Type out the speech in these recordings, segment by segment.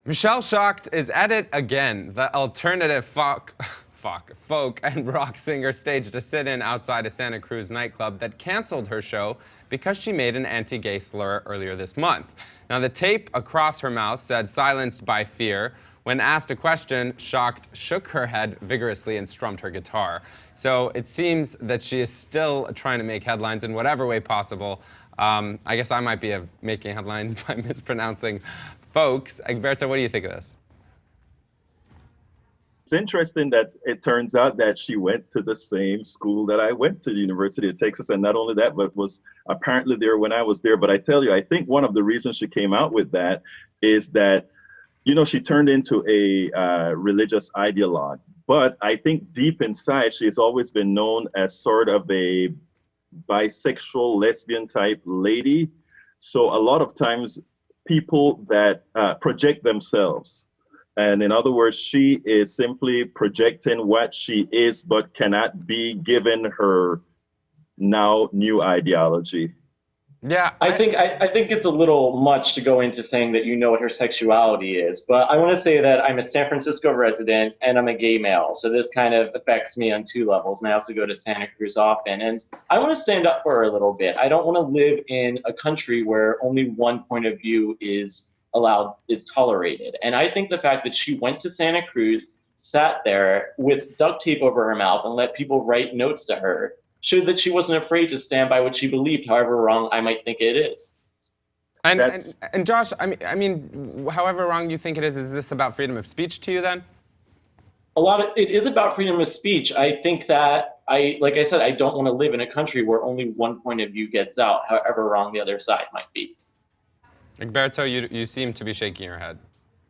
Michelle Shocked is at it again. The alternative folk and rock singer staged a sit-in outside a Santa Cruz nightclub that canceled her show because she made an anti-gay slur earlier this month. Now, the tape across her mouth said "silenced by fear." When asked a question, Shocked shook her head vigorously and strummed her guitar. So it seems that she is still trying to make headlines in whatever way possible. I guess I might be making headlines by mispronouncing folks. Egberto, what do you think of this? It's interesting that it turns out that she went to the same school that I went to, the University of Texas, and not only that, but was apparently there when I was there. But I tell you, I think one of the reasons she came out with that is that, you know, she turned into a religious ideologue. But I think deep inside, she has always been known as sort of a bisexual, lesbian type lady. So a lot of times people that project themselves. And in other words, she is simply projecting what she is, but cannot be given her now new ideology. Yeah, I think it's a little much to go into saying that you know what her sexuality is, but I want to say that I'm a San Francisco resident and I'm a gay male, so this kind of affects me on two levels, and I also go to Santa Cruz often, and I want to stand up for her a little bit. I don't want to live in a country where only one point of view is tolerated, and I think the fact that she went to Santa Cruz, sat there with duct tape over her mouth and let people write notes to her showed that she wasn't afraid to stand by what she believed, however wrong I might think it is. And Josh, I mean, however wrong you think it is this about freedom of speech to you then? It is about freedom of speech. I think that, like I said, I don't want to live in a country where only one point of view gets out, however wrong the other side might be. Egberto, you seem to be shaking your head.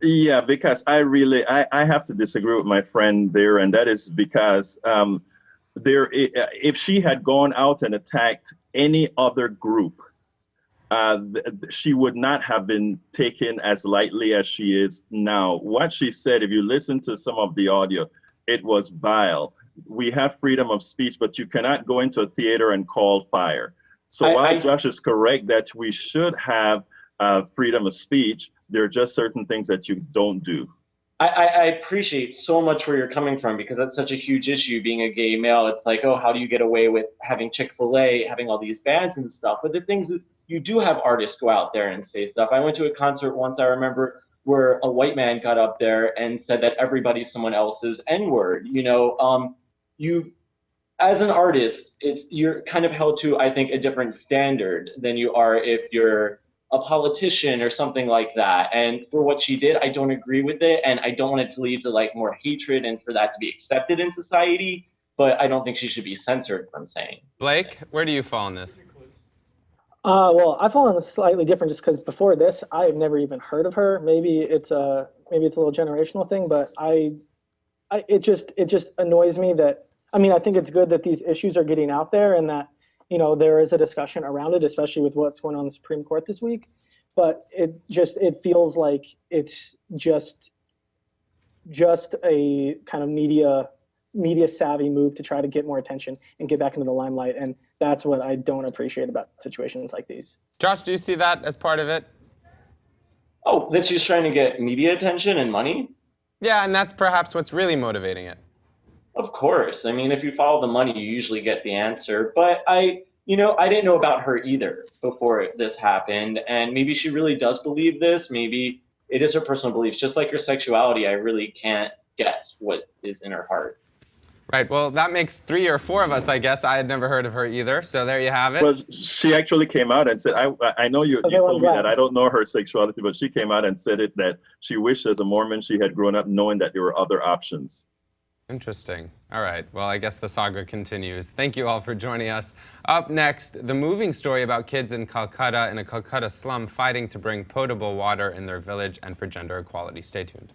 Yeah, because I have to disagree with my friend there, and that is because if she had gone out and attacked any other group, she would not have been taken as lightly as she is now. What she said, if you listen to some of the audio, it was vile. We have freedom of speech, but you cannot go into a theater and call fire. So while Josh is correct that we should have freedom of speech, there are just certain things that you don't do. I appreciate so much where you're coming from, because that's such a huge issue being a gay male. It's like, oh, how do you get away with having Chick-fil-A, having all these bans and stuff? But the things that you do have artists go out there and say stuff. I went to a concert once, I remember, where a white man got up there and said that everybody's someone else's N-word. You know, as an artist, you're kind of held to, I think, a different standard than you are if you're a politician or something like that. And for what she did, I don't agree with it, and I don't want it to lead to like more hatred and for that to be accepted in society, but I don't think she should be censored from saying. Blake, where do you fall on this? Well, I fall on a slightly different, just because before this, I've never even heard of her. Maybe it's a little generational thing, but it just annoys me that, I mean, I think it's good that these issues are getting out there and that, you know, there is a discussion around it, especially with what's going on in the Supreme Court this week. But it feels like it's just a kind of media savvy move to try to get more attention and get back into the limelight. And that's what I don't appreciate about situations like these. Josh, do you see that as part of it? Oh, that she's trying to get media attention and money? Yeah, and that's perhaps what's really motivating it. Of course. I mean, if you follow the money, you usually get the answer. But I didn't know about her either before this happened. And maybe she really does believe this. Maybe it is her personal beliefs. Just like her sexuality, I really can't guess what is in her heart. Right. Well, that makes 3 or 4 of us, I guess. I had never heard of her either. So there you have it. Well, she actually came out and said, I know you told me that I don't know her sexuality, but she came out and said that she wished as a Mormon she had grown up knowing that there were other options. Interesting. All right. Well, I guess the saga continues. Thank you all for joining us. Up next, the moving story about kids in Calcutta, in a Calcutta slum, fighting to bring potable water in their village and for gender equality. Stay tuned.